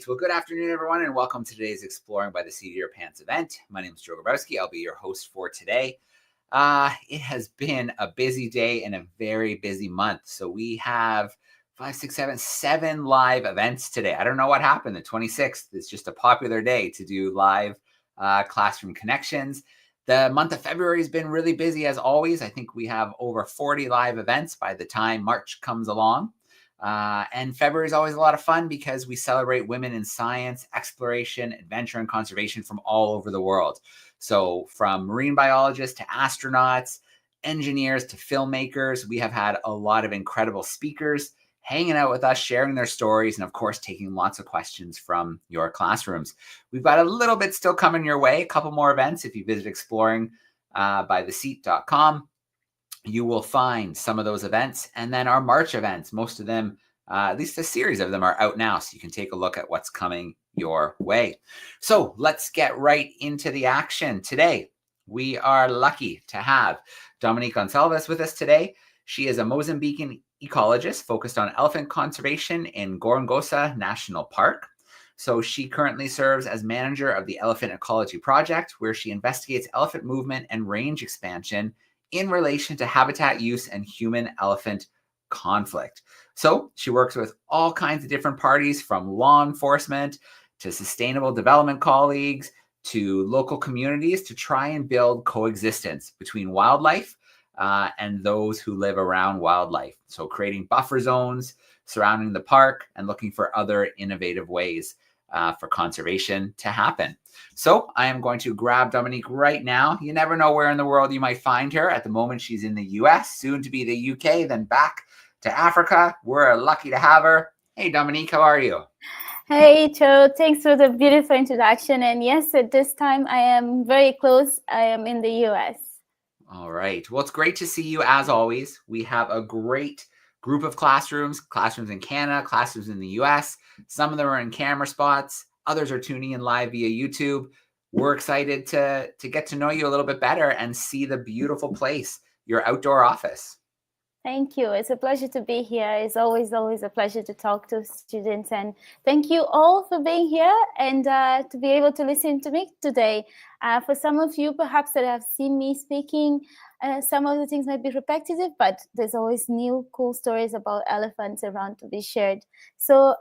Well, good afternoon, everyone, and welcome to today's Exploring by the Seat of Your Pants event. My name is Joe Grabowski. I'll be your host for today. It has been a busy day and a very busy month. So we have 7 live events today. I don't know what happened. The 26th is just a popular day to do live classroom connections. The month of February has been really busy as always. I think we have over 40 live events by the time March comes along. And February is always a lot of fun because we celebrate women in science, exploration, adventure, and conservation from all over the world. So from marine biologists to astronauts, engineers to filmmakers, we have had a lot of incredible speakers hanging out with us, sharing their stories, and of course, taking lots of questions from your classrooms. We've got a little bit still coming your way, a couple more events. If you visit exploringbytheseat.com, you will find some of those events, and then our March events. Most of them, at least a series of them, are out now, so you can take a look at what's coming your way. So let's get right into the action. Today, we are lucky to have Dominique Gonçalves with us today. She is a Mozambican ecologist focused on elephant conservation in Gorongosa National Park. So she currently serves as manager of the Elephant Ecology Project, where she investigates elephant movement and range expansion in relation to habitat use and human-elephant conflict. So she works with all kinds of different parties, from law enforcement to sustainable development colleagues to local communities, to try and build coexistence between wildlife and those who live around wildlife. So creating buffer zones surrounding the park and looking for other innovative ways for conservation to happen. So I am going to grab Dominique right now. You never know where in the world you might find her. At the moment, she's in the US, soon to be the UK, then back to Africa. We're lucky to have her. Hey, Dominique, how are you? Hey, Joe. Thanks for the beautiful introduction. And yes, at this time, I am very close. I am in the US. All right. Well, it's great to see you as always. We have a great group of classrooms in Canada, classrooms in the US. Some of them are in camera spots. Others are tuning in live via YouTube. We're excited to get to know you a little bit better and see the beautiful place, your outdoor office. Thank you. It's a pleasure to be here. It's always a pleasure to talk to students. And thank you all for being here and to be able to listen to me today. For some of you, perhaps, that have seen me speaking, some of the things might be repetitive, but there's always new cool stories about elephants around to be shared. So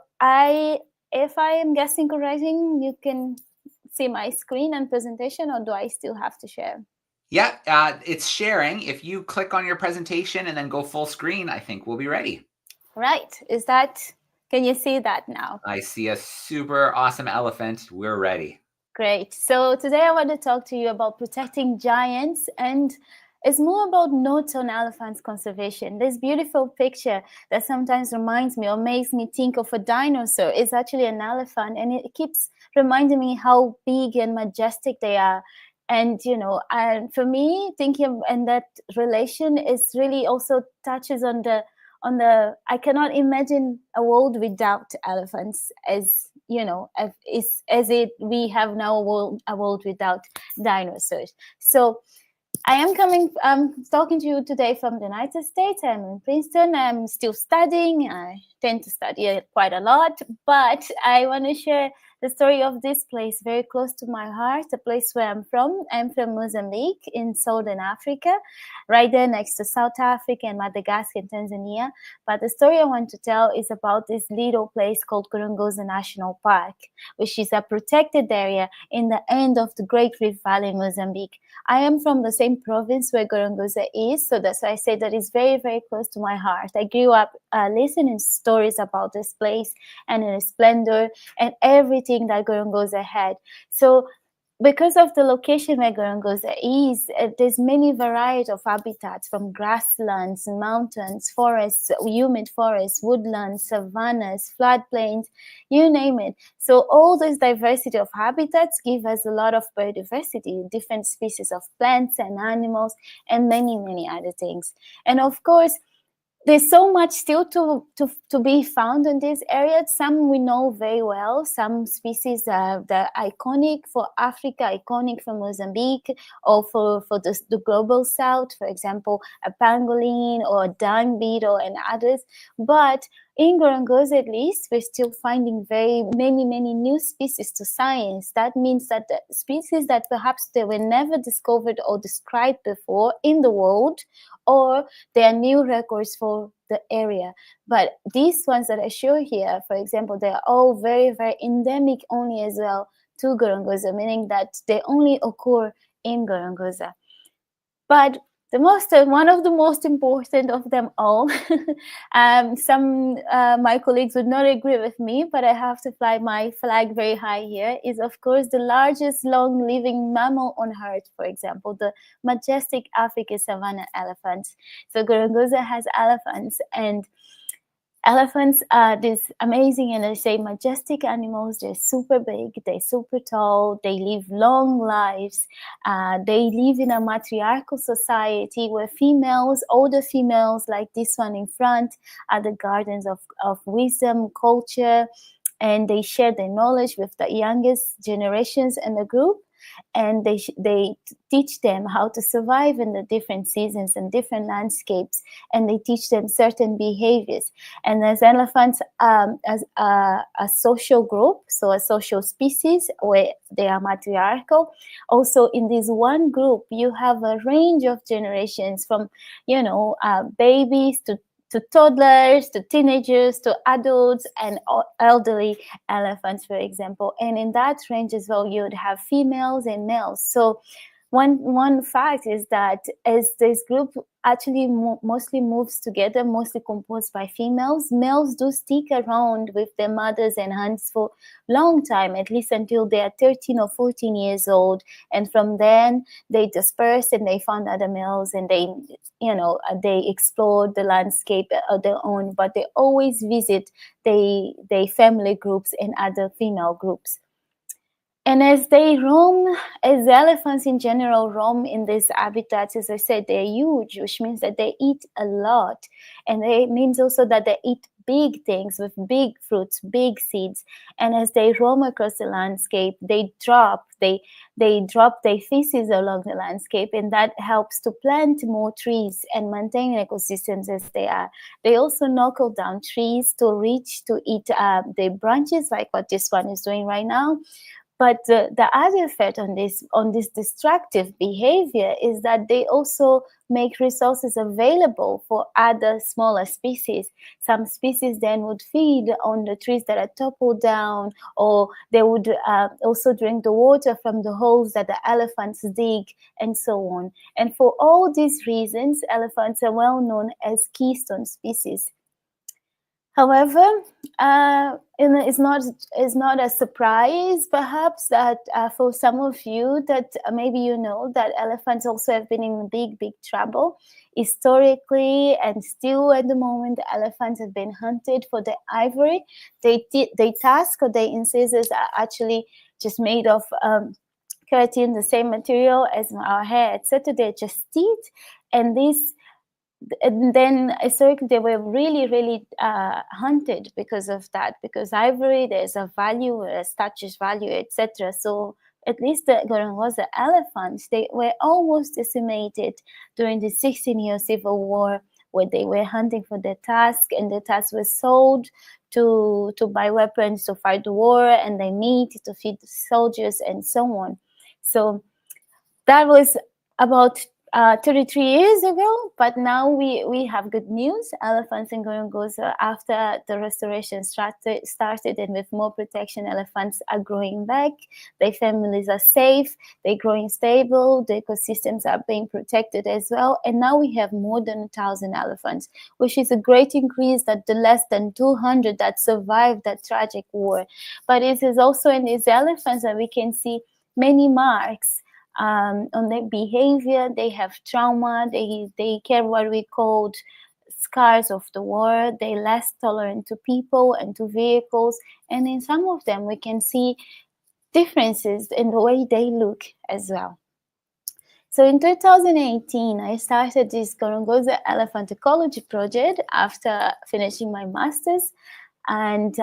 if I am guessing correctly, you can see my screen and presentation, or do I still have to share? Yeah, it's sharing. If you click on your presentation and then go full screen, I think we'll be ready. Right. Can you see that now? I see a super awesome elephant. We're ready. Great. So today I want to talk to you about protecting giants, and it's more about notes on elephants conservation. This beautiful picture that sometimes reminds me or makes me think of a dinosaur is actually an elephant, and it keeps reminding me how big and majestic they are. And, and for me, thinking and that relation is really also touches on the, I cannot imagine a world without elephants, as, we have now a world without dinosaurs. So I'm talking to you today from the United States. I'm in Princeton. I'm still studying. I tend to study it quite a lot, but I want to share the story of this place very close to my heart, the place where I'm from. I'm from Mozambique in Southern Africa, right there next to South Africa and Madagascar and Tanzania. But the story I want to tell is about this little place called Gorongosa National Park, which is a protected area in the end of the Great Rift Valley in Mozambique. I am from the same province where Gorongosa is, so that's why I say that it's very, very close to my heart. I grew up listening stories about this place and its splendor and everything that Gorongosa had. So because of the location where Gorongosa is, there's many varieties of habitats, from grasslands, mountains, forests, humid forests, woodlands, savannas, floodplains, you name it. So all this diversity of habitats give us a lot of biodiversity, different species of plants and animals, and many, many other things. And of course, there's so much still to be found in these areas. Some we know very well. Some species are iconic for Africa, iconic for Mozambique, or for the global south, for example, a pangolin or a dung beetle and others. But in Gorongosa, at least, we're still finding very many new species to science. That means that the species that perhaps they were never discovered or described before in the world, or they are new records for the area. But these ones that I show here, for example, they are all very, very endemic only as well to Gorongosa, meaning that they only occur in Gorongosa. But one of the most important of them all, some my colleagues would not agree with me, but I have to fly my flag very high here, is of course the largest long-living mammal on Earth, for example, the majestic African savanna elephants. So Gorongosa has elephants, and elephants are these amazing and I say majestic animals. They're super big, they're super tall, they live long lives. They live in a matriarchal society where females, older females like this one in front, are the guardians of wisdom, culture, and they share their knowledge with the youngest generations in the group. And they teach them how to survive in the different seasons and different landscapes, and they teach them certain behaviors. And as elephants, as a social group, so a social species where they are matriarchal, also in this one group you have a range of generations, from babies to toddlers, to teenagers, to adults, and elderly elephants, for example. And in that range as well, you would have females and males. So one fact is that as this group actually mostly moves together, mostly composed by females, males do stick around with their mothers and aunts for a long time, at least until they are 13 or 14 years old. And from then they disperse and they found other males, and they explore the landscape of their own, but they always visit their family groups and other female groups. And as they roam, as elephants in general roam in these habitats, as I said, they're huge, which means that they eat a lot. And it means also that they eat big things with big fruits, big seeds. And as they roam across the landscape, they drop their feces along the landscape, and that helps to plant more trees and maintain ecosystems as they are. They also knock down trees to eat their branches, like what this one is doing right now. But the other effect on this destructive behavior is that they also make resources available for other smaller species. Some species then would feed on the trees that are toppled down, or they would also drink the water from the holes that the elephants dig, and so on. And for all these reasons, elephants are well known as keystone species. However, it's not a surprise, perhaps, that for some of you that maybe you know that elephants also have been in big trouble historically, and still at the moment the elephants have been hunted for their ivory. Their tusk or their incisors are actually just made of keratin, the same material as our hair, etc. They're just teeth, and then historically they were really hunted because of that, because ivory, there's a value, a status value, etc. So at least the Gorongosa elephants, they were almost decimated during the 16-year civil war where they were hunting for their task, and the task was sold to buy weapons to fight the war, and they meat to feed the soldiers, and so on. So that was about 33 years ago, but now we have good news. Elephants in Gorongosa, after the restoration started and with more protection, elephants are growing back. Their families are safe, they're growing stable, the ecosystems are being protected as well. And now we have more than 1,000 elephants, which is a great increase that the less than 200 that survived that tragic war. But it is also in these elephants that we can see many marks on their behavior. They have trauma, they carry what we called scars of the war, they're less tolerant to people and to vehicles, and in some of them we can see differences in the way they look as well. So in 2018, I started this Gorongosa Elephant Ecology Project after finishing my master's, and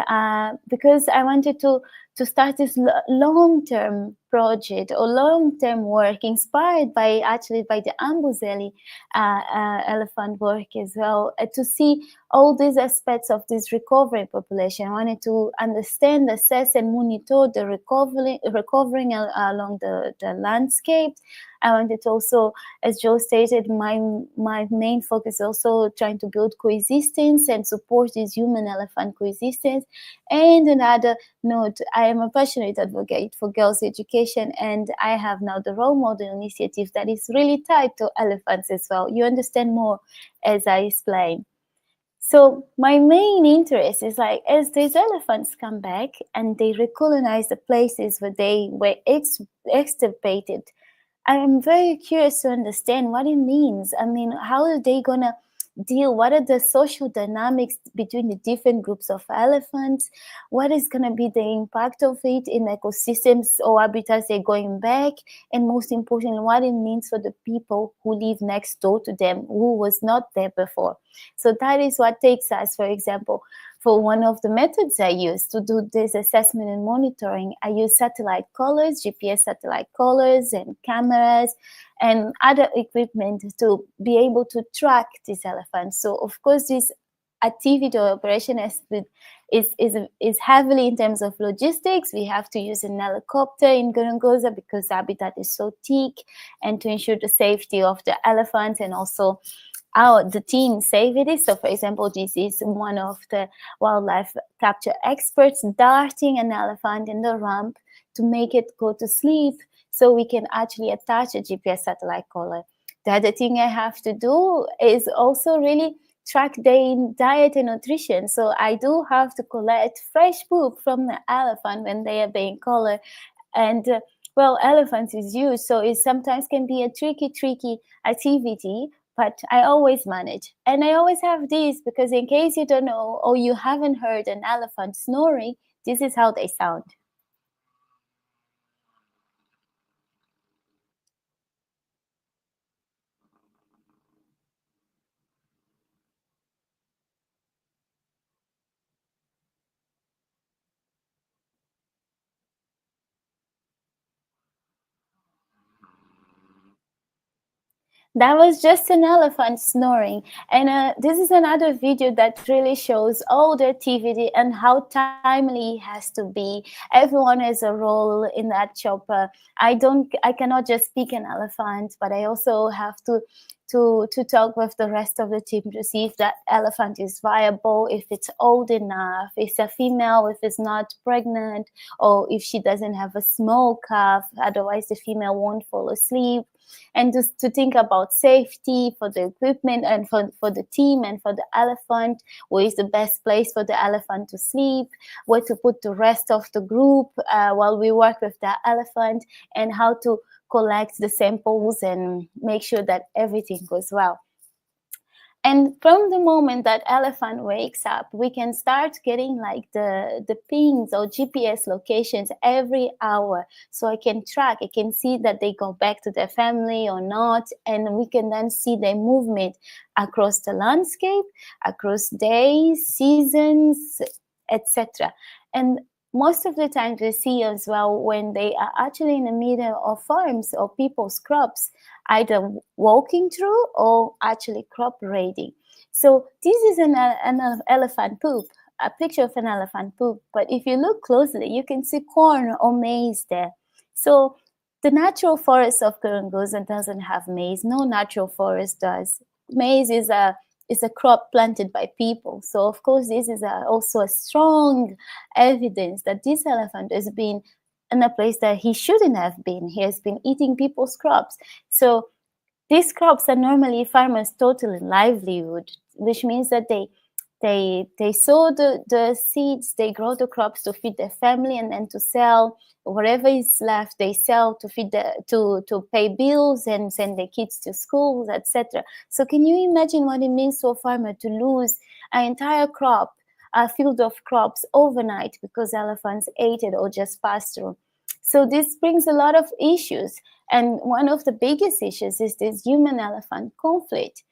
because I wanted to start this long-term project or long-term work inspired by the Amboseli elephant work as well, to see all these aspects of this recovery population. I wanted to understand, assess, and monitor the recovering along the landscape. I wanted to also, as Joe stated, my main focus also trying to build coexistence and support this human-elephant coexistence. And another note, I am a passionate advocate for girls' education, and I have now the role model initiative that is really tied to elephants as well. You understand more as I explain. So my main interest is like, as these elephants come back and they recolonize the places where they were extirpated, I am very curious to understand what it means. I mean, how are they gonna deal? What are the social dynamics between the different groups of elephants? What is gonna be the impact of it in ecosystems or habitats they're going back? And most importantly, what it means for the people who live next door to them, who was not there before. So that is what takes us, for example, for one of the methods I use to do this assessment and monitoring, I use satellite collars, GPS satellite collars and cameras and other equipment to be able to track these elephants. So of course this activity or operation is heavily in terms of logistics. We have to use an helicopter in Gorongosa because the habitat is so thick, and to ensure the safety of the elephants and also the team safety. So for example, this is one of the wildlife capture experts darting an elephant in the ramp to make it go to sleep so we can actually attach a GPS satellite collar. The other thing I have to do is also really track their diet and nutrition. So I do have to collect fresh poop from the elephant when they are being collared. And well, elephants is huge, so it sometimes can be a tricky activity, but I always manage. And I always have this because in case you don't know or you haven't heard an elephant snoring, this is how they sound. That was just an elephant snoring. And this is another video that really shows all the activity and how timely it has to be. Everyone has a role in that chopper. I cannot just pick an elephant, but I also have to talk with the rest of the team to see if that elephant is viable, if it's old enough, if it's a female, if it's not pregnant, or if she doesn't have a small calf, otherwise the female won't fall asleep. And just to think about safety for the equipment and for the team and for the elephant, where is the best place for the elephant to sleep, where to put the rest of the group while we work with the elephant, and how to collect the samples and make sure that everything goes well. And from the moment that elephant wakes up, we can start getting like the pings or GPS locations every hour. So I can track, I can see that they go back to their family or not. And we can then see their movement across the landscape, across days, seasons, etc. And most of the time we see as well when they are actually in the middle of farms or people's crops, either walking through or actually crop raiding. So this is an elephant poop, a picture of an elephant poop. But if you look closely, you can see corn or maize there. So the natural forest of Gorongosa doesn't have maize. No natural forest does. Maize is a crop planted by people. So of course, this is also a strong evidence that this elephant has been in a place that he shouldn't have been. He has been eating people's crops. So these crops are normally farmers' total livelihood, which means that they sow the seeds, they grow the crops to feed their family, and then to sell whatever is left. They sell to feed to pay bills and send their kids to schools, etc. So can you imagine what it means to a farmer to lose an entire crop, a field of crops overnight because elephants ate it or just passed through? So this brings a lot of issues. And one of the biggest issues is this human-elephant conflict.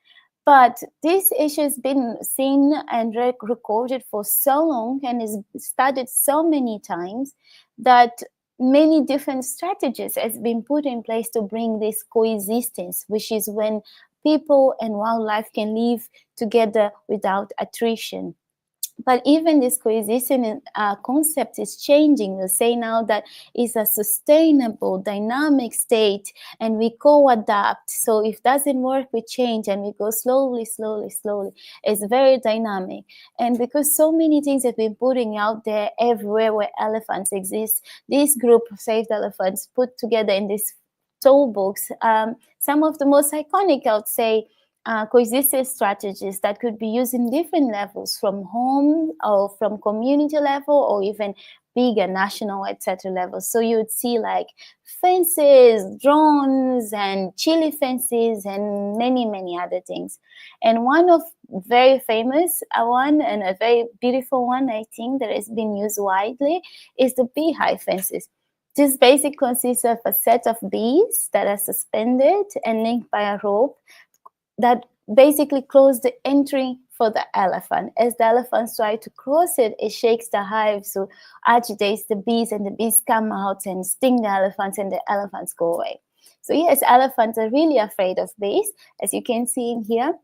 But this issue has been seen and recorded for so long and is studied so many times that many different strategies has been put in place to bring this coexistence, which is when people and wildlife can live together without attrition. But even this coexistence concept is changing. We say now that it's a sustainable, dynamic state, and we co-adapt. So if it doesn't work, we change, and we go slowly, slowly, slowly. It's very dynamic. And because so many things have been putting out there everywhere where elephants exist, this group of saved elephants put together in this tool books some of the most iconic, I would say, coexistence strategies that could be used in different levels, from home or from community level or even bigger national, etc. levels. So you would see like fences, drones, and chili fences, and many, many other things. And one of very famous one and a very beautiful one, I think, that has been used widely is the beehive fences. This basically consists of a set of bees that are suspended and linked by a rope that basically close the entry for the elephant. As the elephants try to cross it, it shakes the hive, so agitates the bees, and the bees come out and sting the elephants, and the elephants go away. So yes, elephants are really afraid of bees, as you can see in here.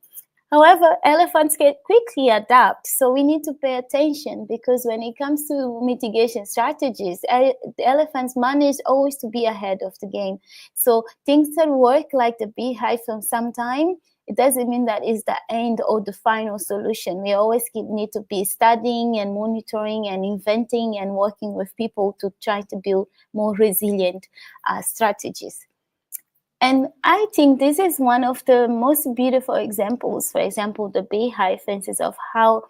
However, elephants can quickly adapt, so we need to pay attention, because when it comes to mitigation strategies, the elephants manage always to be ahead of the game. So things that work like the beehive for some time, it doesn't mean that is the end or the final solution. We always need to be studying and monitoring and inventing and working with people to try to build more resilient strategies. And I think this is one of the most beautiful examples, for example, the beehive fences, of how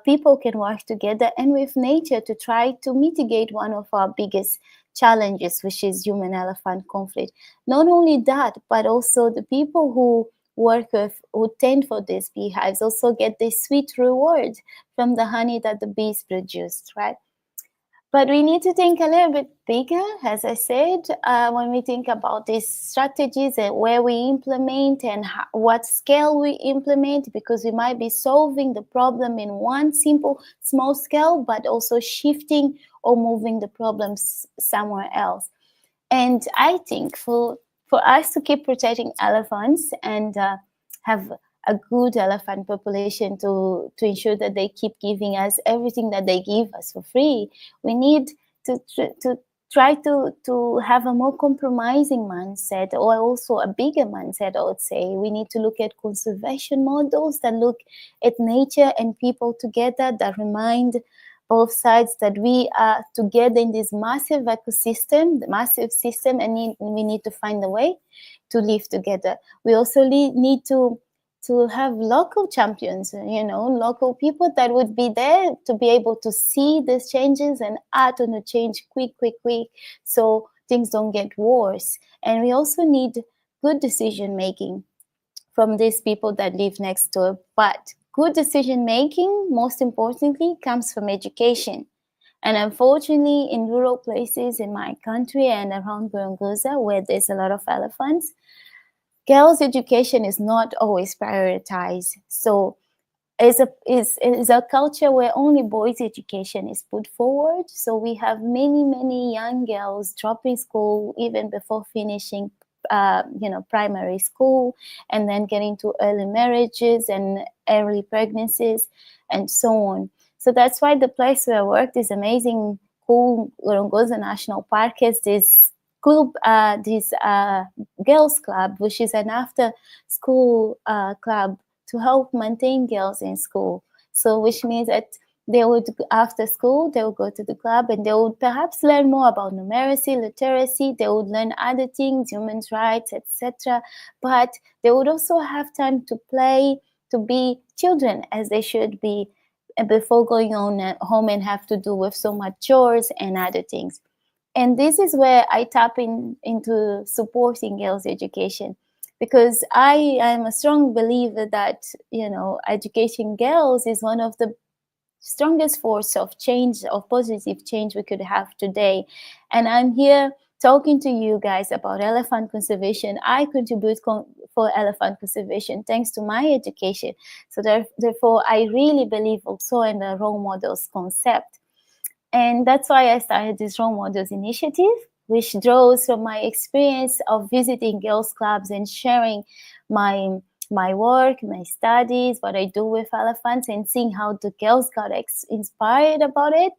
people can work together and with nature to try to mitigate one of our biggest challenges, which is human-elephant conflict. Not only that, but also the people who work with, who tend for these beehives, also get this sweet reward from the honey that the bees produced, right? But we need to think a little bit bigger, as I said, when we think about these strategies and where we implement and what scale we implement, because we might be solving the problem in one simple, small scale, but also shifting or moving the problems somewhere else. And I think for us to keep protecting elephants and have a good elephant population to ensure that they keep giving us everything that they give us for free, we need to try to have a more compromising mindset, or also a bigger mindset, I would say. We need to look at conservation models that look at nature and people together, that remind both sides that we are together in this massive ecosystem, the massive system, and we need to find a way to live together. We also need to have local champions, local people that would be there to be able to see these changes and act on the change quick, so things don't get worse. And we also need good decision making from these people that live next door. But good decision making, most importantly, comes from education. And unfortunately, in rural places in my country and around Gorongosa, where there's a lot of elephants, girls' education is not always prioritized. So it's a culture where only boys' education is put forward. So we have many young girls dropping school even before finishing primary school, and then getting to early marriages and early pregnancies and so on. So that's why the place where I worked is amazing, cool. Gorongosa National Park has this club, this girls club, which is an after school club to help maintain girls in school. So which means that they would, after school, they would go to the club and they would perhaps learn more about numeracy, literacy. They would learn other things, human rights, etc. But they would also have time to play, to be children as they should be, before going on home and have to do with so much chores and other things. And this is where I tap into supporting girls' education, because I am a strong believer that, educating girls is one of the strongest force of change, of positive change we could have today. And I'm here talking to you guys about elephant conservation. I contribute for elephant conservation thanks to my education. So therefore, I really believe also in the role models concept. And that's why I started this Role Models initiative, which draws from my experience of visiting girls' clubs and sharing my work, my studies, what I do with elephants, and seeing how the girls got inspired about it.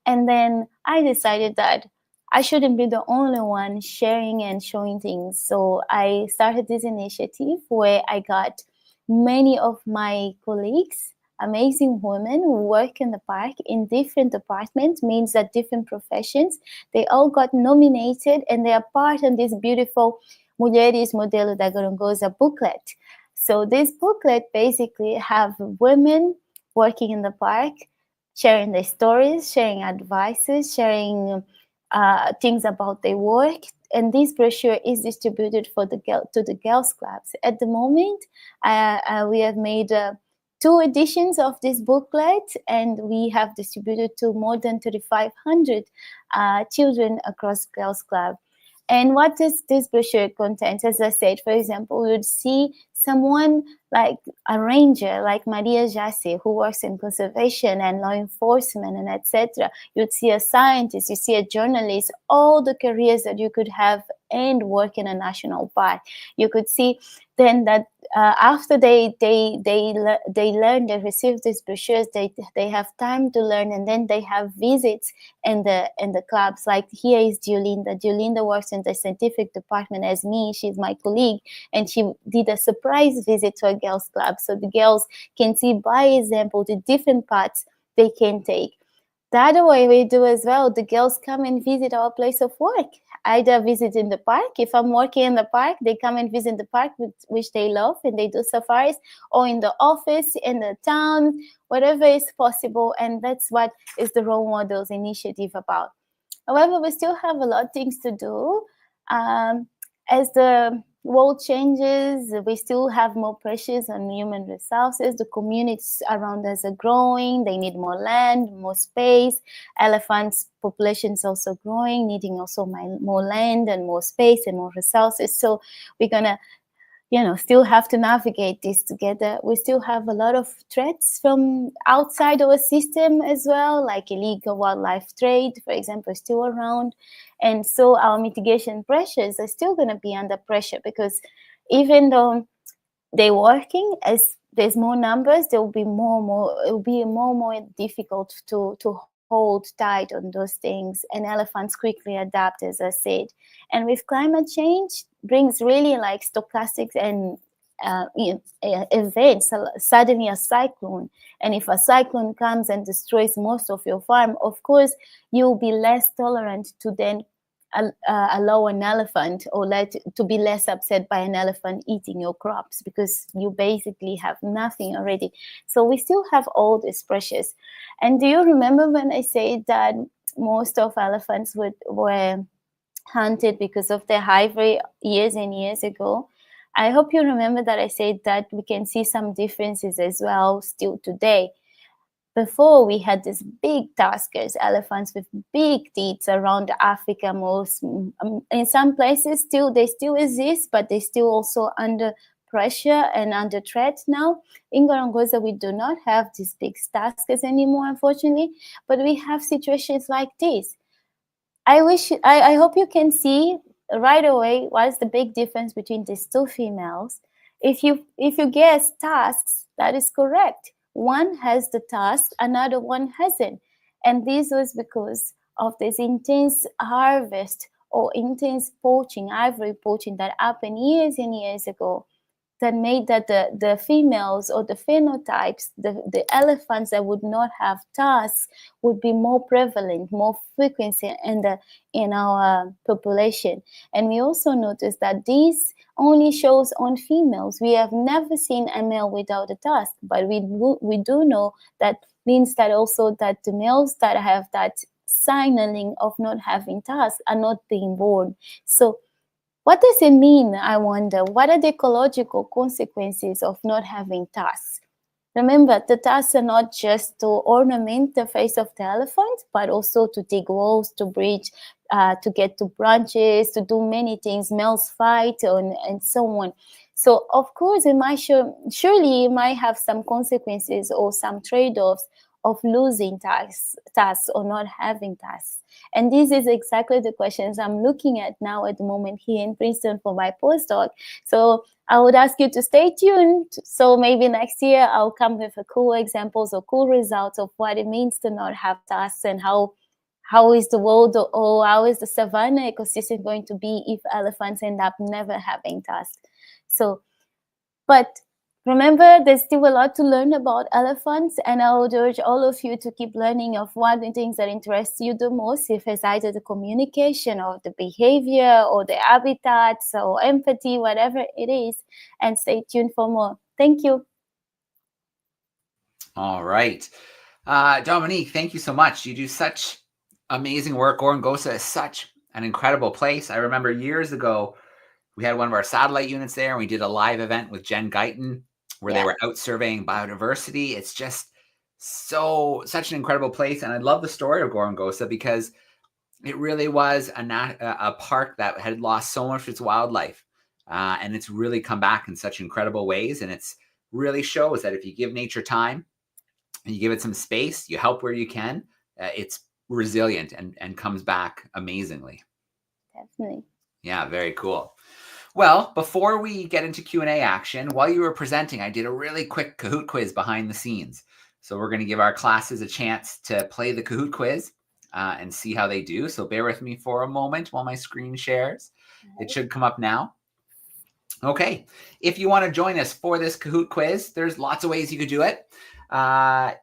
And then I decided that I shouldn't be the only one sharing and showing things. So I started this initiative where I got many of my colleagues, amazing women who work in the park in different departments, means that different professions, they all got nominated and they are part of this beautiful Mulheres Modelo da Gorongosa booklet. So this booklet basically have women working in the park, sharing their stories, sharing advices, sharing things about their work. And this brochure is distributed to the girls' clubs. At the moment, we have made 2 editions of this booklet, and we have distributed to more than 3,500 children across girls' club. And what does this brochure contain? As I said, for example, you would see someone like a ranger, like Maria Jasse, who works in conservation and law enforcement and etc. You'd see a scientist, you see a journalist, all the careers that you could have and work in a national park. You could see then that after they learn, they receive these brochures, they have time to learn, and then they have visits in the clubs. Like here is Diolinda. Diolinda works in the scientific department as me. She's my colleague, and she did a surprise visit to a girls' club, so the girls can see by example the different paths they can take. The other way we do as well, the girls come and visit our place of work. Either visit in the park. If I'm working in the park, they come and visit the park, which they love, and they do safaris, or in the office, in the town, whatever is possible. And that's what is the Role Models initiative about. However, we still have a lot of things to do. As the world changes, we still have more pressures on human resources. The communities around us are growing. They need more land, more space. Elephants' population is also growing, needing also more land and more space and more resources. So we're going to still have to navigate this together. We still have a lot of threats from outside our system as well, like illegal wildlife trade, for example, is still around. And so our mitigation pressures are still going to be under pressure, because even though they're working, as there's more numbers, it will be more difficult to hold tight on those things, and elephants quickly adapt, as I said. And with climate change brings really like stochastics and events, suddenly a cyclone. And if a cyclone comes and destroys most of your farm, of course, you'll be less tolerant to then allow an elephant, or to be less upset by an elephant eating your crops, because you basically have nothing already. So we still have all these pressures. And do you remember when I said that most of elephants were hunted because of their ivory years and years ago? I hope you remember that I said that we can see some differences as well still today. Before, we had these big tuskers, elephants with big teeth around Africa. Most in some places they still exist, but they still also under pressure and under threat now. In Gorongosa, we do not have these big tuskers anymore, unfortunately, but we have situations like this. I hope you can see right away, what is the big difference between these two females? If you guess tasks, that is correct. One has the task, another one hasn't. And this was because of this intense harvest or intense poaching, ivory poaching that happened years and years ago, that made that the females or the phenotypes, the elephants that would not have tusks would be more prevalent, more frequency in our population. And we also noticed that this only shows on females. We have never seen a male without a tusk, but we do know that means that also that the males that have that signaling of not having tusks are not being born. So what does it mean, I wonder? What are the ecological consequences of not having tusks? Remember, the tusks are not just to ornament the face of the elephant, but also to dig walls, to bridge, to get to branches, to do many things, males fight, and so on. So, of course, surely it might have some consequences or some trade-offs of losing tusks or not having tusks. And this is exactly the questions I'm looking at now at the moment here in Princeton for my postdoc. So I would ask you to stay tuned. So maybe next year I'll come with a cool examples or cool results of what it means to not have tusks, and how is the world or how is the savanna ecosystem going to be if elephants end up never having tusks. So, but remember, there's still a lot to learn about elephants, and I would urge all of you to keep learning of what the things that interest you the most, if it's either the communication or the behavior or the habitats or empathy, whatever it is, and stay tuned for more. Thank you. All right. Dominique, thank you so much. You do such amazing work. Gorongosa is such an incredible place. I remember years ago, we had one of our satellite units there, and we did a live event with Jen Guyton where they were out surveying biodiversity. It's just such an incredible place. And I love the story of Gorongosa because it really was a park that had lost so much of its wildlife. And it's really come back in such incredible ways. And it's really shows that if you give nature time and you give it some space, you help where you can, it's resilient and comes back amazingly. Definitely. Yeah, very cool. Well, before we get into Q&A action, while you were presenting, I did a really quick Kahoot quiz behind the scenes. So we're going to give our classes a chance to play the Kahoot quiz and see how they do. So bear with me for a moment while my screen shares. It should come up now. Okay, if you want to join us for this Kahoot quiz, there's lots of ways you could do it.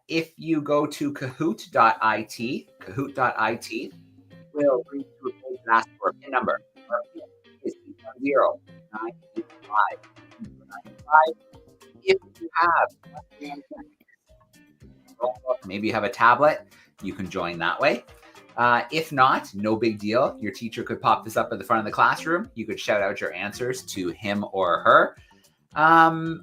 If you go to kahoot.it, we'll read through a page and ask for a PIN number. Our PIN is 985. If you have maybe you have a tablet, you can join that way. If not, no big deal. Your teacher could pop this up at the front of the classroom. You could shout out your answers to him or her.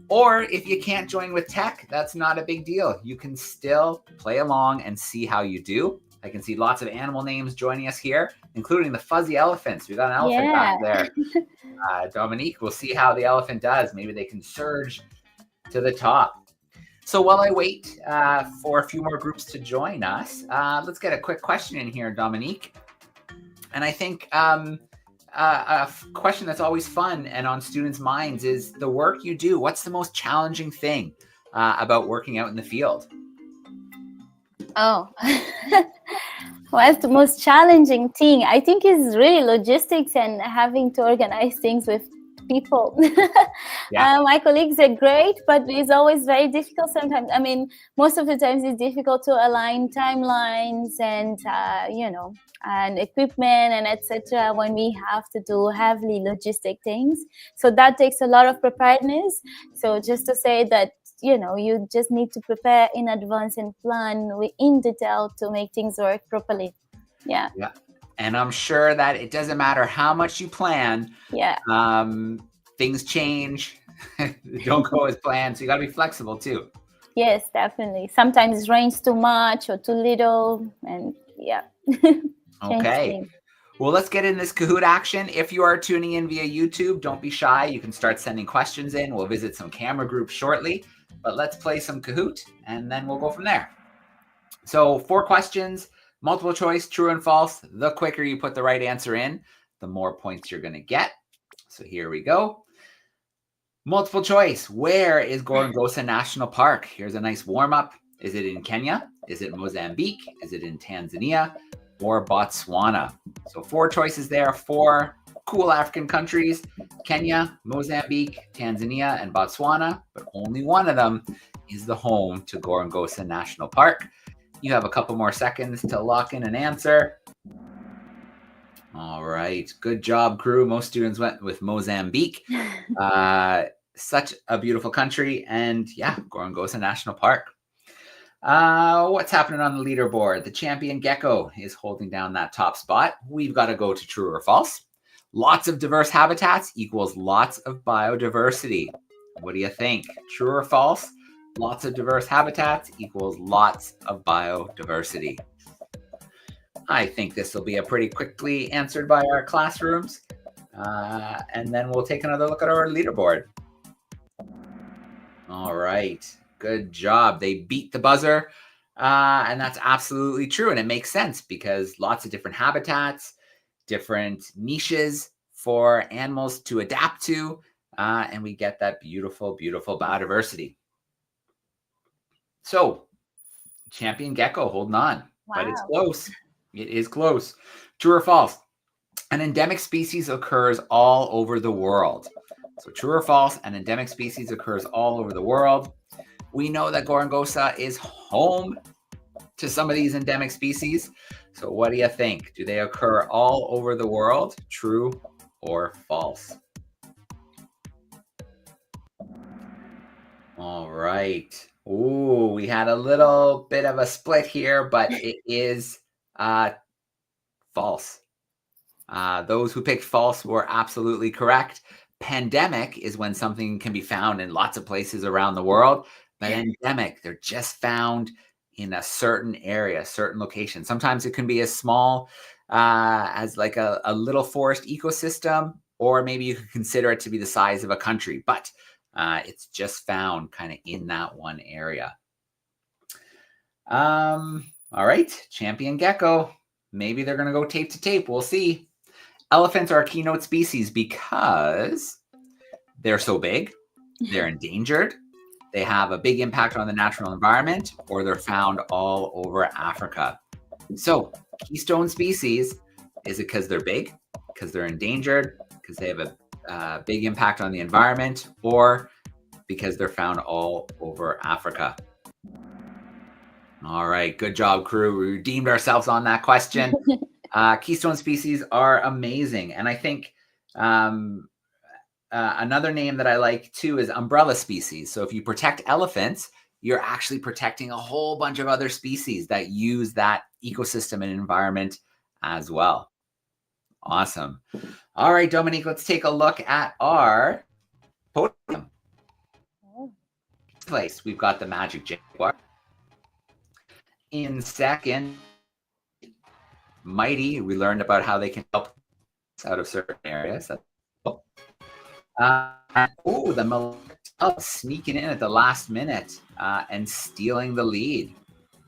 Or if you can't join with tech, that's not a big deal. You can still play along and see how you do. I can see lots of animal names joining us here, including the fuzzy elephants. We've got an elephant back there. Dominique, we'll see how the elephant does. Maybe they can surge to the top. So while I wait for a few more groups to join us, let's get a quick question in here, Dominique. And I think a question that's always fun and on students' minds is the work you do. What's the most challenging thing about working out in the field? Oh, what's the most challenging thing? I think is really logistics and having to organize things with people. My colleagues are great, but it's always very difficult sometimes. I mean, most of the times it's difficult to align timelines and and equipment and etc. when we have to do heavily logistic things. So that takes a lot of preparedness. So just to say that you just need to prepare in advance and plan in detail to make things work properly. Yeah. And I'm sure that it doesn't matter how much you plan. Things change. Don't go as planned. So you got to be flexible too. Yes, definitely. Sometimes it rains too much or too little. And Okay. Well, let's get in this Kahoot action. If you are tuning in via YouTube, don't be shy. You can start sending questions in. We'll visit some camera groups shortly. But let's play some Kahoot and then we'll go from there. So 4 questions, multiple choice, true and false. The quicker you put the right answer in, the more points you're going to get. So here we go. Multiple choice. Where is Gorongosa National Park? Here's a nice warm-up. Is it in Kenya? Is it Mozambique? Is it in Tanzania or Botswana? So 4 choices there, 4 cool African countries: Kenya, Mozambique, Tanzania, and Botswana, but only one of them is the home to Gorongosa National Park. You have a couple more seconds to lock in an answer. All right, good job, crew. Most students went with Mozambique. Such a beautiful country, and yeah, Gorongosa National Park. What's happening on the leaderboard? The champion gecko is holding down that top spot. We've got to go to true or false. Lots of diverse habitats equals lots of biodiversity. What do you think? True or false? Lots of diverse habitats equals lots of biodiversity. I think this will be a pretty quickly answered by our classrooms. And then we'll take another look at our leaderboard. All right. Good job. They beat the buzzer. And that's absolutely true. And it makes sense because lots of different habitats, different niches for animals to adapt to. And we get that beautiful, beautiful biodiversity. So, champion gecko holding on. Wow. But it's close. It is close. True or false? An endemic species occurs all over the world. So true or false, an endemic species occurs all over the world. We know that Gorongosa is home to some of these endemic species. So what do you think? Do they occur all over the world? True or false? All right. Ooh, we had a little bit of a split here, but it is false. Those who picked false were absolutely correct. Pandemic is when something can be found in lots of places around the world, but endemic, they're just found in a certain area, certain location. Sometimes it can be as small as like a little forest ecosystem, or maybe you could consider it to be the size of a country, but it's just found kind of in that one area. All right, champion gecko. Maybe they're going to go tape to tape. We'll see. Elephants are a keynote species because they're so big, they're endangered, they have a big impact on the natural environment, or they're found all over Africa. So, keystone species, is it because they're big, because they're endangered, because they have a big impact on the environment, or because they're found all over Africa? All right, good job, crew. We redeemed ourselves on that question. Keystone species are amazing. And I think another name that I like too is umbrella species. So if you protect elephants, you're actually protecting a whole bunch of other species that use that ecosystem and environment as well. Awesome. All right, Dominique, let's take a look at our podium. Place, we've got the magic jaguar. In second, Mighty, we learned about how they can help out of certain areas. That's cool. The Malek sneaking in at the last minute and stealing the lead.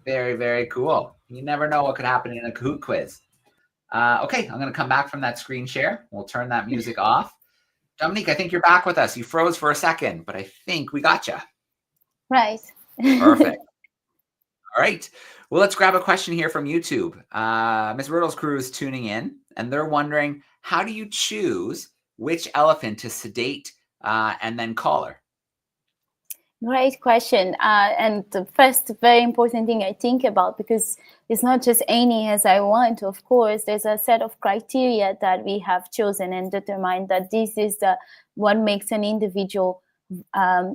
Very, very cool. You never know what could happen in a Kahoot quiz. Okay, I'm going to come back from that screen share. We'll turn that music off. Dominique, I think you're back with us. You froze for a second, but I think we got you. Right. Perfect. All right. Well, let's grab a question here from YouTube. Ms. Riddle's crew is tuning in, and they're wondering, how do you choose which elephant to sedate and then collar? Great question. And the first very important thing I think about, because it's not just any as I want, of course, there's a set of criteria that we have chosen and determined that this is what makes an individual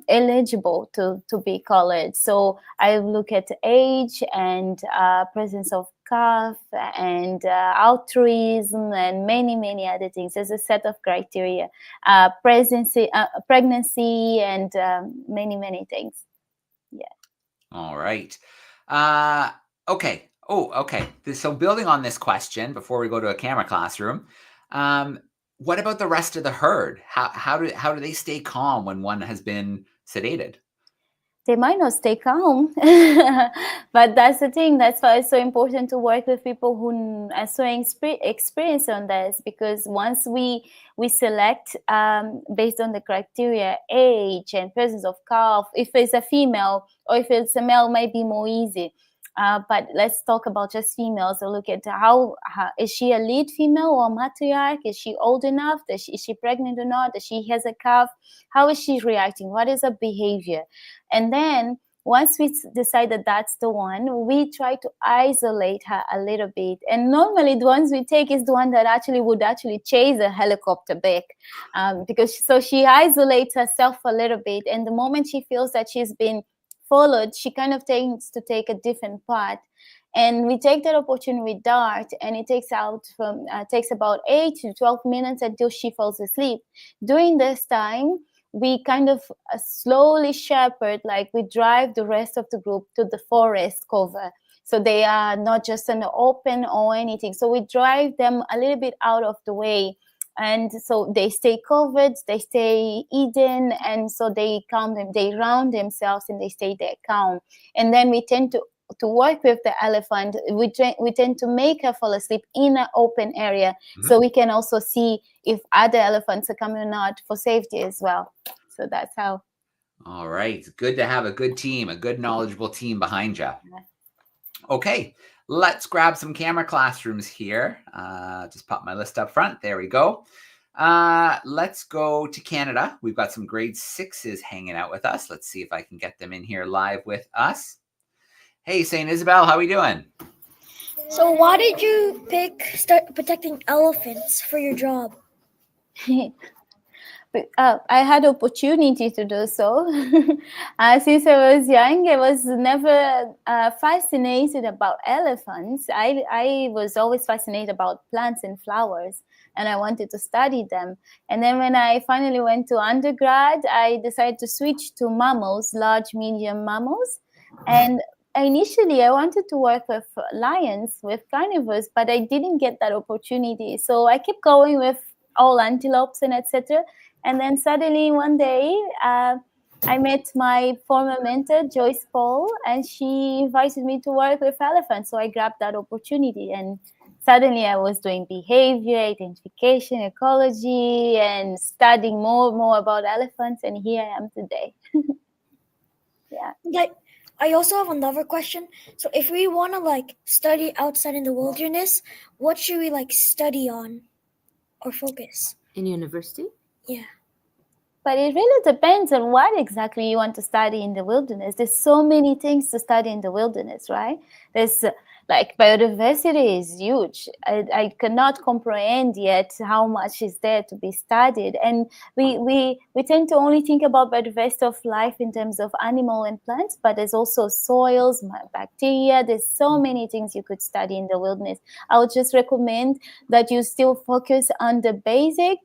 eligible to be collared. So I look at age and presence of calf and altruism and many other things. There's a set of criteria, pregnancy and many things. Yeah. All right. Okay. Oh, okay. So building on this question, before we go to a camera classroom, what about the rest of the herd? How do they stay calm when one has been sedated? they might not stay calm. But that's the thing. That's why it's so important to work with people who are so experienced on this, because once we select based on the criteria, age and presence of calf, if it's a female or if it's a male, might be more easy. But let's talk about just females. So look at how is she a lead female or matriarch? Is she old enough? Is she pregnant or not? Does she has a calf? How is she reacting? What is her behavior? And then once we decide that that's the one, we try to isolate her a little bit. And normally the ones we take is the one that would chase a helicopter back, because so she isolates herself a little bit. And the moment she feels that she's been followed, she kind of tends to take a different path. And we take that opportunity with Dart, and it takes about 8 to 12 minutes until she falls asleep. During this time, we kind of slowly shepherd, like we drive the rest of the group to the forest cover. So they are not just in the open or anything. So we drive them a little bit out of the way. And so they stay covered, they stay hidden, and so they round themselves and they stay there calm. And then we tend to work with the elephant. We tend to make her fall asleep in an open area, so we can also see if other elephants are coming or not for safety as well. So that's how. All right. Good to have a good team, a good knowledgeable team behind you. Okay. Let's grab some camera classrooms here. Just pop my list up front. There we go. Let's go to Canada. We've got some grade 6s hanging out with us. Let's see if I can get them in here live with us. Hey, St. Isabel, how are we doing? So why did you start protecting elephants for your job? I had opportunity to do so. Since I was young, I was never fascinated about elephants. I was always fascinated about plants and flowers, and I wanted to study them. And then when I finally went to undergrad, I decided to switch to mammals, large, medium mammals. And initially, I wanted to work with lions, with carnivores, but I didn't get that opportunity. So I kept going with all antelopes and etc. And then suddenly one day, I met my former mentor, Joyce Paul, and she invited me to work with elephants. So I grabbed that opportunity, and suddenly I was doing behavior, identification, ecology, and studying more about elephants. And here I am today. Yeah. I also have another question. So if we want to study outside in the wilderness, what should we study on or focus? In university? Yeah. But it really depends on what exactly you want to study in the wilderness. There's so many things to study in the wilderness, right? There's biodiversity is huge. I cannot comprehend yet how much is there to be studied. And we tend to only think about biodiversity of life in terms of animal and plants, but there's also soils, bacteria. There's so many things you could study in the wilderness. I would just recommend that you still focus on the basic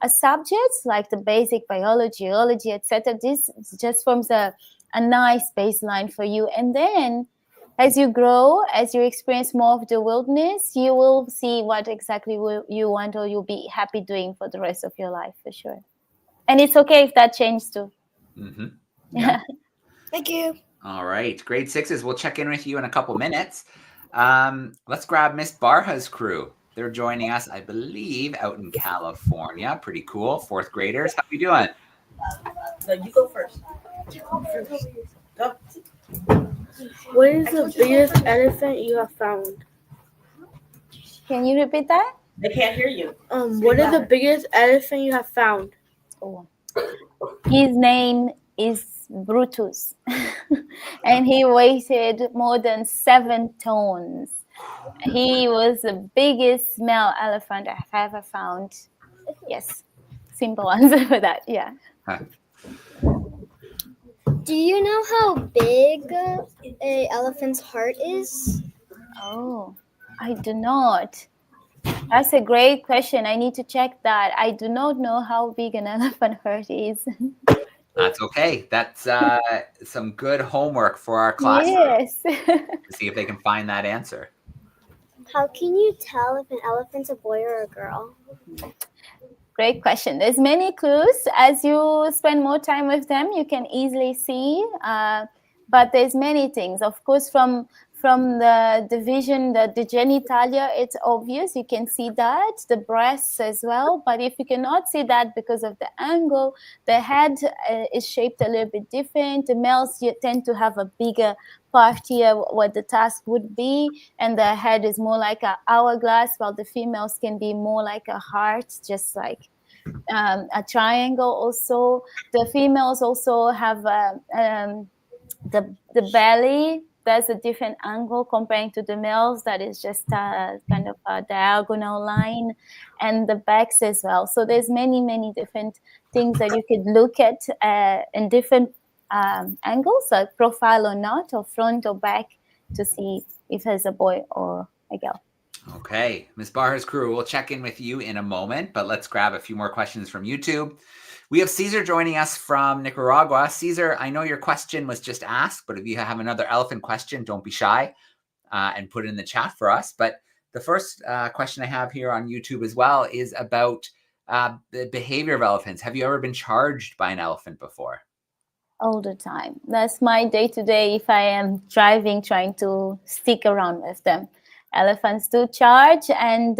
subjects, like the basic biology, geology, etc. This just forms a nice baseline for you. And then as you grow, as you experience more of the wilderness, you will see what exactly you want or you'll be happy doing for the rest of your life, for sure. And it's okay if that changes too. Mm-hmm. Yeah. Thank you. All right. Grade 6s, we'll check in with you in a couple minutes. Let's grab Miss Barha's crew. They're joining us, I believe, out in California. Pretty cool. 4th graders. How you doing? No, you go first. Go. What is the biggest elephant you have found? Can you repeat that? They can't hear you. What is the biggest elephant you have found? Oh. His name is Brutus, and he weighed more than 7 tons. He was the biggest male elephant I've ever found. Yes, simple answer for that. Yeah. Do you know how big a elephant's heart is? Oh, I do not. That's a great question. I need to check that. I do not know how big an elephant heart is. That's okay. That's some good homework for our class. Yes. To see if they can find that answer. How can you tell if an elephant's a boy or a girl? Great question. There's many clues. As you spend more time with them, you can easily see. But there's many things. Of course, from the division, the genitalia, it's obvious. You can see that. The breasts as well. But if you cannot see that because of the angle, the head is shaped a little bit different. The males tend to have a bigger part here, what the task would be, and the head is more like an hourglass, while the females can be more like a heart, just like a triangle. Also, the females also have the belly. There's a different angle comparing to the males. That is just kind of a diagonal line, and the backs as well. So there's many different things that you could look at in different angles, like profile or not, or front or back, to see if there's a boy or a girl. Okay, Ms. Barra's crew, we'll check in with you in a moment, but let's grab a few more questions from YouTube. We have Caesar joining us from Nicaragua. Caesar, I know your question was just asked, but if you have another elephant question, don't be shy and put it in the chat for us. But the first question I have here on YouTube as well is about the behavior of elephants. Have you ever been charged by an elephant before? All the time. That's my day-to-day if I am driving, trying to stick around with them. Elephants do charge, and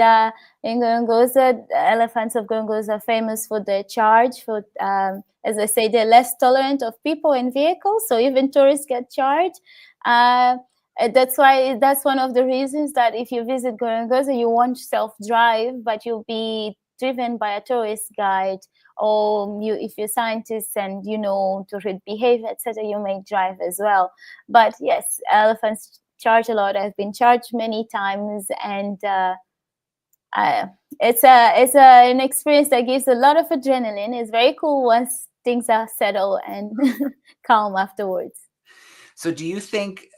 in Gorongosa, the elephants of Gorongosa are famous for their charge. For as I say, they're less tolerant of people and vehicles, so even tourists get charged. That's why that's one of the reasons that if you visit Gorongosa, you won't self-drive, but you'll be driven by a tourist guide, or if you're scientists and you know to read behavior, etc., you may drive as well. But yes, elephants charge a lot. I've been charged many times, and it's an experience that gives a lot of adrenaline. It's very cool once things are settled and calm afterwards. So do you think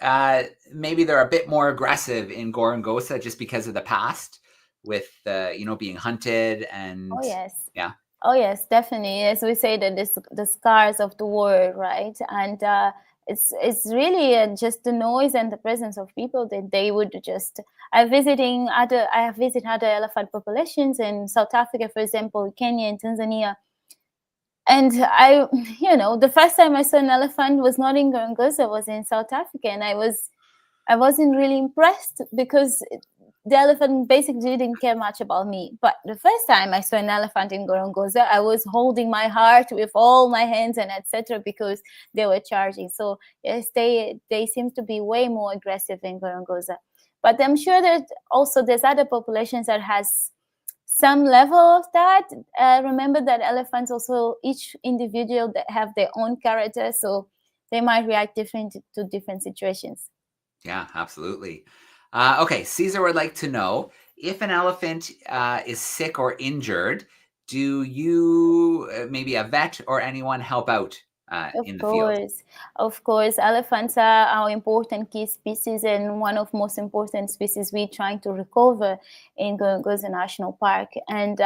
maybe they're a bit more aggressive in Gorongosa just because of the past with being hunted and oh yes yeah oh yes, definitely. As we say, that the scars of the war, right? And it's really just the noise and the presence of people that they would just. I have visited other elephant populations in South Africa, for example, Kenya and Tanzania. And the first time I saw an elephant was not in Gorongosa, was in South Africa, and I wasn't really impressed because the elephant basically didn't care much about me. But the first time I saw an elephant in Gorongosa, I was holding my heart with all my hands and etc. because they were charging. So yes, they seem to be way more aggressive in Gorongosa. But I'm sure that also there's other populations that has some level of that. Remember that elephants also, each individual, that have their own character, so they might react different to different situations. Yeah, absolutely. Okay, Caesar would like to know, if an elephant is sick or injured, do you, maybe a vet or anyone, help out in the field? Of course, elephants are our important key species, and one of most important species we're trying to recover in Gorongosa National Park. And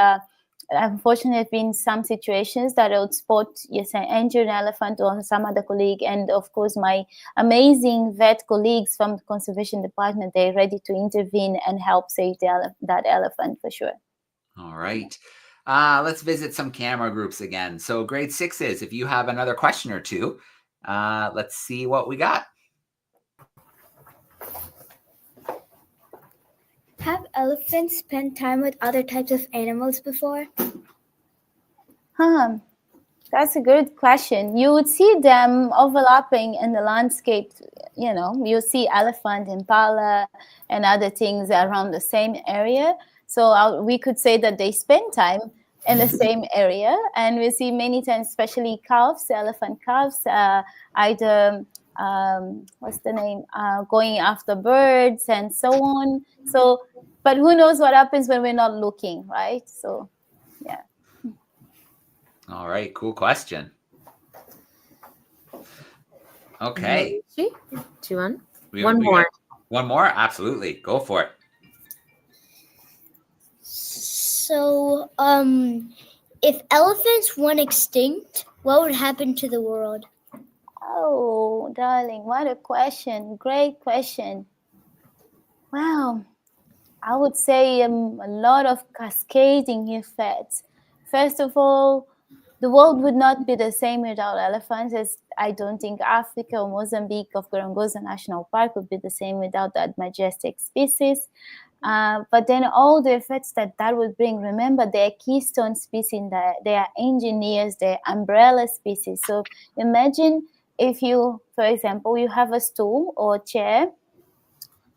unfortunately, there have been some situations that I would spot, an injured elephant or some other colleague. And of course, my amazing vet colleagues from the conservation department, they're ready to intervene and help save that elephant for sure. All right. Let's visit some camera groups again. So grade 6s, if you have another question or two, let's see what we got. Have elephants spent time with other types of animals before? That's a good question. You would see them overlapping in the landscape. You see elephant, impala, and other things around the same area. So we could say that they spend time in the same area, and we see many times, especially calves, elephant calves, either going after birds and so on. So, but who knows what happens when we're not looking, right? So, yeah. All right, cool question. Okay. One more. One more? Absolutely. Go for it. So, if elephants went extinct, what would happen to the world? Oh, darling, what a question. Great question. Wow. I would say a lot of cascading effects. first of all, the world would not be the same without elephants. As I don't think Africa or Mozambique of Gorongosa National Park would be the same without that majestic species. But then all the effects that would bring, remember, they're keystone species, they are engineers, they're umbrella species. So imagine if you, for example, you have a stool or a chair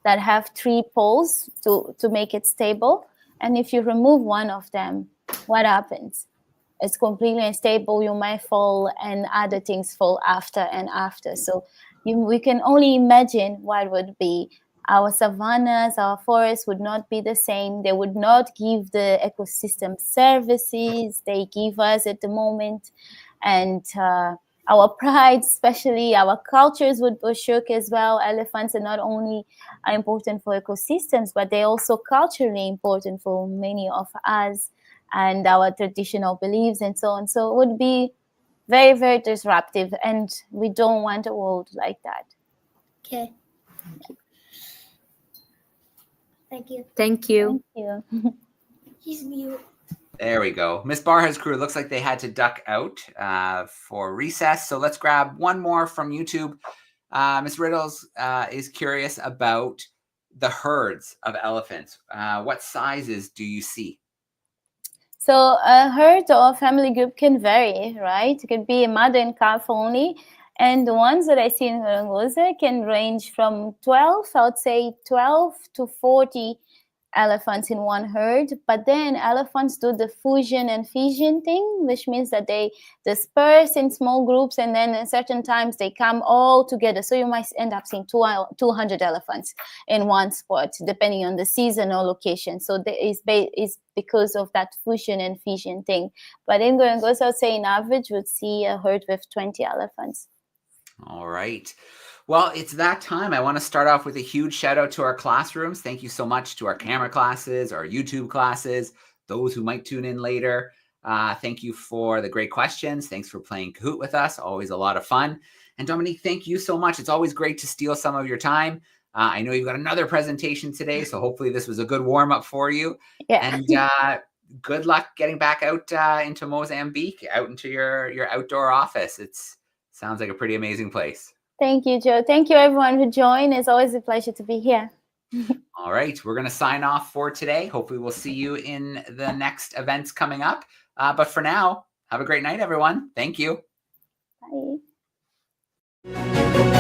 that have 3 poles to make it stable. And if you remove one of them, what happens? It's completely unstable. You might fall and other things fall after and after. So we can only imagine what would be. Our savannas, our forests would not be the same. They would not give the ecosystem services they give us at the moment. And our pride, especially our cultures, would be shook as well. Elephants are not only important for ecosystems, but they're also culturally important for many of us and our traditional beliefs and so on. So it would be very, very disruptive, and we don't want a world like that. Okay. Thank you. Thank you. Thank you. He's mute. There we go. Miss Barha's crew, looks like they had to duck out for recess. So let's grab one more from YouTube. Miss Riddles is curious about the herds of elephants. What sizes do you see? So a herd or a family group can vary, right? It could be a mother and calf only. And the ones that I see in Gorongosa can range from 12, I would say 12 to 40 elephants in one herd. But then elephants do the fusion and fission thing, which means that they disperse in small groups, and then at certain times they come all together. So you might end up seeing 200 elephants in one spot, depending on the season or location. So there is because of that fusion and fission thing. But in Gorongosa, I would say in average, we'd see a herd with 20 elephants. All right. Well, it's that time. I want to start off with a huge shout out to our classrooms. Thank you so much to our camera classes, our YouTube classes, those who might tune in later. Thank you for the great questions. Thanks for playing Kahoot with us. Always a lot of fun. And Dominique, thank you so much. It's always great to steal some of your time. I know you've got another presentation today, so hopefully this was a good warm up for you. Yeah. And good luck getting back out into Mozambique, out into your outdoor office. Sounds like a pretty amazing place. Thank you, Joe. Thank you, everyone who joined. It's always a pleasure to be here. All right. We're going to sign off for today. Hopefully we'll see you in the next events coming up. But for now, have a great night, everyone. Thank you. Bye.